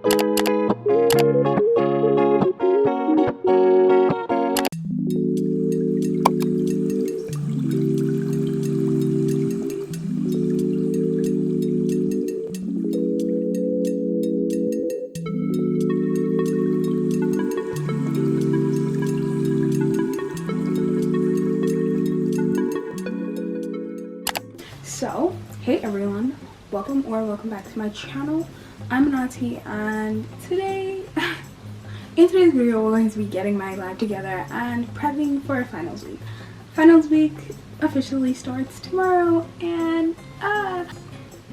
So, hey everyone, welcome back to my channel. I'm Unathi, and today, in today's video, we're going to be getting my life together and prepping for finals week. Finals week officially starts tomorrow, and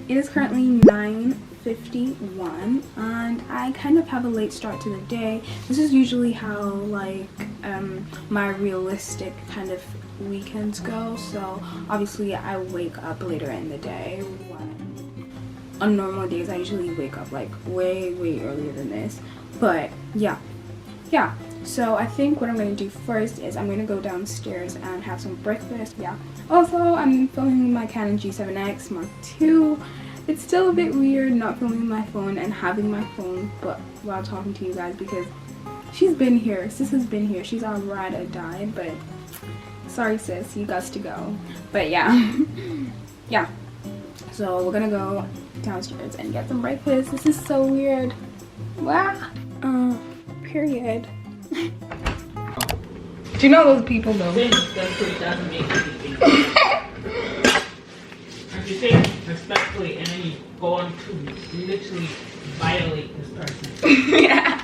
it is currently 9:51, and I kind of have a late start to the day. This is usually how my realistic kind of weekends go, so obviously I wake up later in the day. On normal days I usually wake up like way earlier than this, but yeah, so I think what I'm going to do first is I'm going to go downstairs and have some breakfast. Also, I'm filming my Canon G7X Mark II. It's still a bit weird not filming my phone and having my phone but while talking to you guys, because sis has been here, she's our ride or die, but sorry sis, you got to go. But yeah, so we're gonna go downstairs and get some breakfast. This is so weird. Wow. Period. Do you know those people though? That's what doesn't make anything. If you say respectfully and then you go on to literally violate this person. Yeah.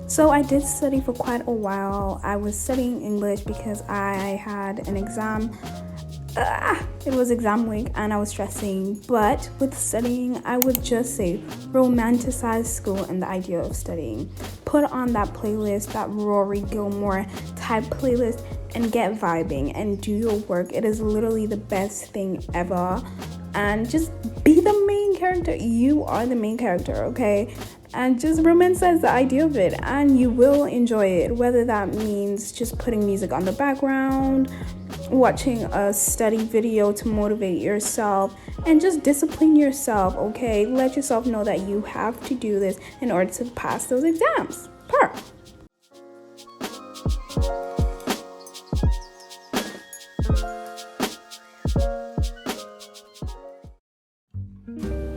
So I did study for quite a while. I was studying English because I had an exam. It was exam week and I was stressing. But with studying, I would just say romanticize school and the idea of studying. Put on that playlist, that Rory Gilmore type playlist, and get vibing and do your work. It is literally the best thing ever. And just be the main character. You are the main character, okay? And just romanticize the idea of it, and you will enjoy it, whether that means just putting music on the background, watching a study video to motivate yourself, and just discipline yourself, okay? Let yourself know that you have to do this in order to pass those exams.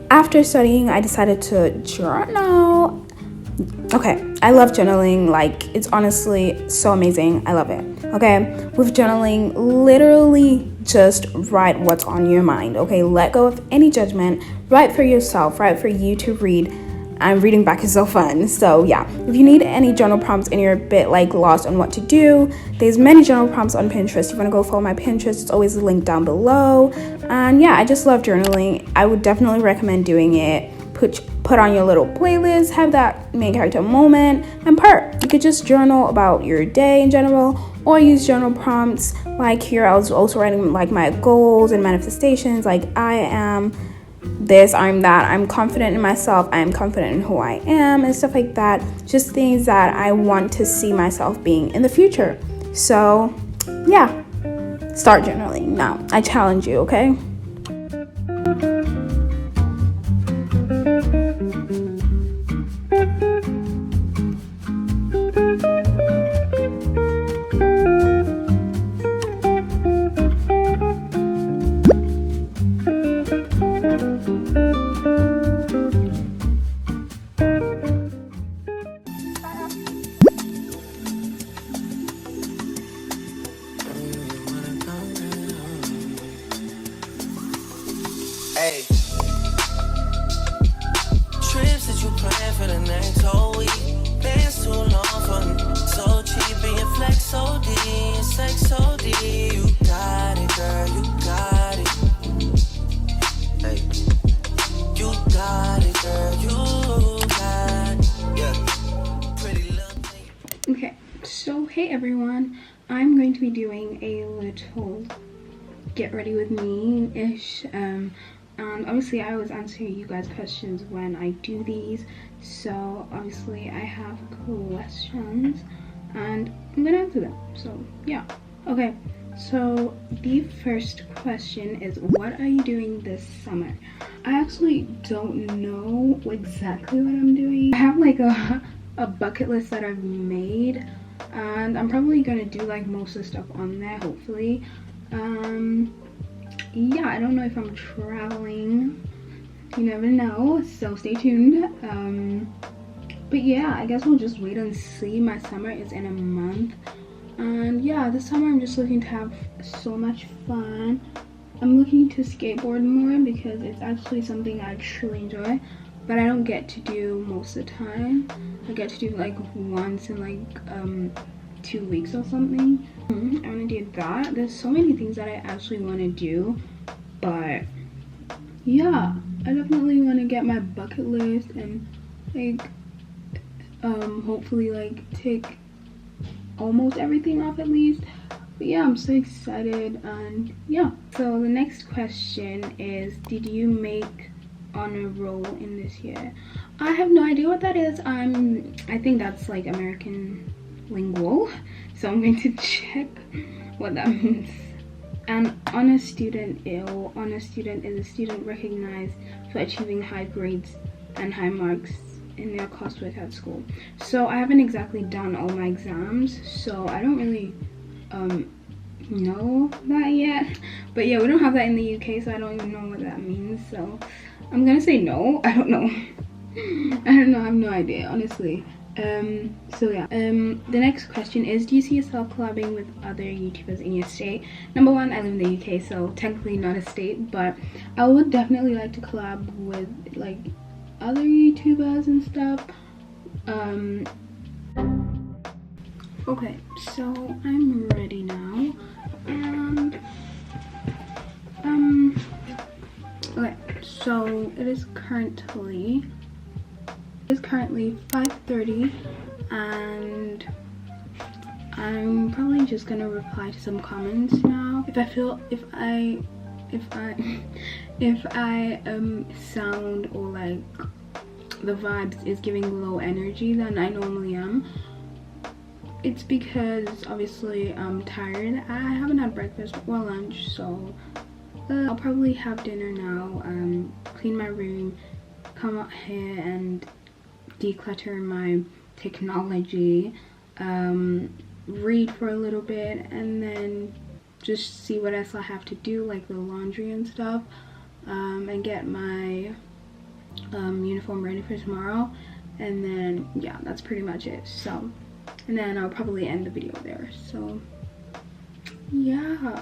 After studying, I decided to journal. Okay, I love journaling. Like, it's honestly so amazing. I love it. Okay, with journaling, literally just write what's on your mind. Okay, let go of any judgment. Write for yourself. Write for you to read. And reading back is so fun. So yeah, if you need any journal prompts and you're a bit lost on what to do, there's many journal prompts on Pinterest. If you want to go follow my Pinterest, it's always linked down below. And yeah, I just love journaling. I would definitely recommend doing it. Put on your little playlist, have that main character moment, and you could just journal about your day in general, or use journal prompts. Like here, I was also writing my goals and manifestations. I am this, I'm that, I'm confident in myself, I'm confident in who I am, and stuff like that. Just things that I want to see myself being in the future. So yeah, start journaling now. I challenge you, okay? Okay everyone, I'm going to be doing a little get ready with me-ish. And obviously I always answer you guys questions when I do these, so obviously I have questions and I'm gonna answer them, so yeah. Okay, so the first question is, what are you doing this summer? I actually don't know exactly what I'm doing. I have like a bucket list that I've made, and I'm probably gonna do like most of the stuff on there, hopefully. Yeah, I don't know if I'm traveling, you never know, so stay tuned. But yeah, I guess we'll just wait and see. My summer is in a month, and yeah, this summer I'm just looking to have so much fun. I'm looking to skateboard more because it's actually something I truly enjoy, but I don't get to do most of the time. I get to do like once in like 2 weeks or something. I want to do that. There's so many things that I actually want to do, but yeah, I definitely want to get my bucket list and like hopefully like take almost everything off at least. But yeah, I'm so excited. And yeah, so the next question is, did you make honor roll in this year? I have no idea what that is. I think that's like American lingual, so I'm going to check what that means. An honor student is a student recognized for achieving high grades and high marks in their coursework at school. So I haven't exactly done all my exams, so I don't really know that yet. But yeah, we don't have that in the UK, so I don't even know what that means, so I'm gonna say no. I don't know. I have no idea, honestly. So yeah, the next question is, do you see yourself collabing with other YouTubers in your state? Number one, I live in the UK, so technically not a state, but I would definitely like to collab with like other YouTubers and stuff. Okay, so I'm ready now, and okay, so it is currently 5:30, and I'm probably just gonna reply to some comments now. If I sound or like the vibes is giving low energy than I normally am, it's because obviously I'm tired. I haven't had breakfast or lunch, so I'll probably have dinner now, clean my room, come out here and declutter my technology, read for a little bit, and then just see what else I have to do, like the laundry and stuff, and get my uniform ready for tomorrow. And then yeah, that's pretty much it. So, and then I'll probably end the video there. So yeah,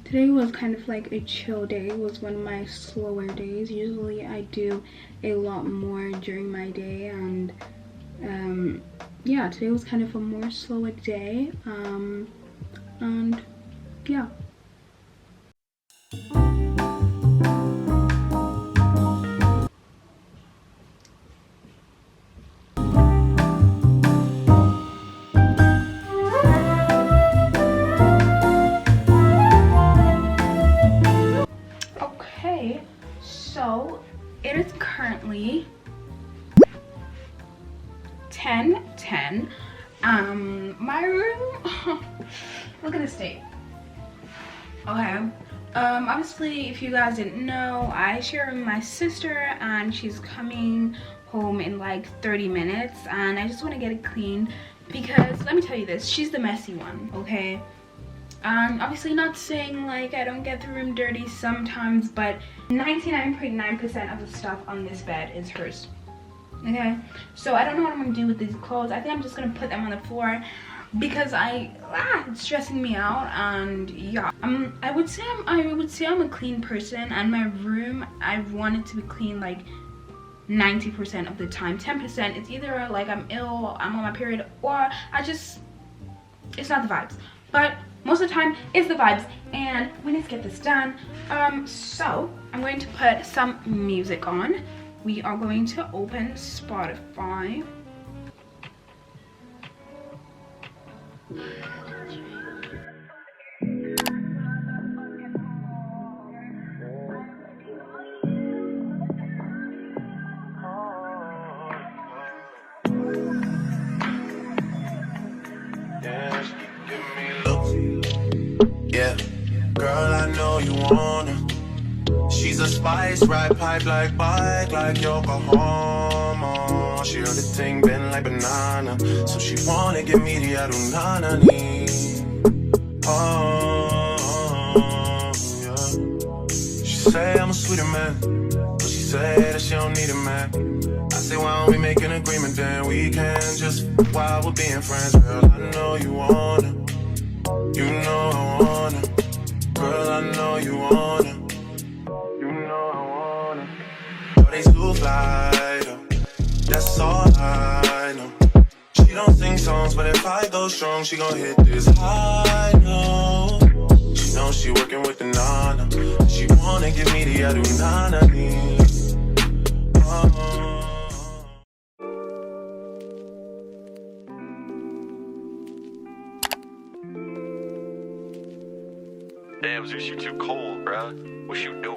today was kind of like a chill day. It was one of my slower days. Usually I do a lot more during my day, and yeah, today was kind of a more slower day. And yeah. Okay, so it is currently 10:10. My room, look at the state. Okay, obviously if you guys didn't know, I share with my sister, and she's coming home in like 30 minutes, and I just want to get it clean because let me tell you this, she's the messy one, okay? Obviously not saying like I don't get the room dirty sometimes, but 99.9% of the stuff on this bed is hers. Okay, so I don't know what I'm gonna do with these clothes. I think I'm just gonna put them on the floor because it's stressing me out. And yeah, I would say I'm a clean person, and my room, I want it to be clean like 90% of the time. 10% it's either like I'm ill, I'm on my period, or it's not the vibes. But most of the time it's the vibes, and we need to get this done. So I'm going to put some music on. We are going to open Spotify. Yeah, girl, I know you wanna. She's a spice, ride pipe like bike, like Yokohama. She heard the thing bend like banana, so she wanna give me the adunanani. Oh, yeah. She say I'm a sweeter man, but she say that she don't need a man. I say, why don't we make an agreement, then we can just while we're being friends. Girl, I know you wanna, you know I wanna. Girl, I know you wanna, you know I wanna. They too fly, though. That's all I know. She don't sing songs, but if I go strong, she gon' hit this high note. She knows she working with the nana. She wanna give me the adunanani. Damn, Zeus, you too cold, bruh. What you doing?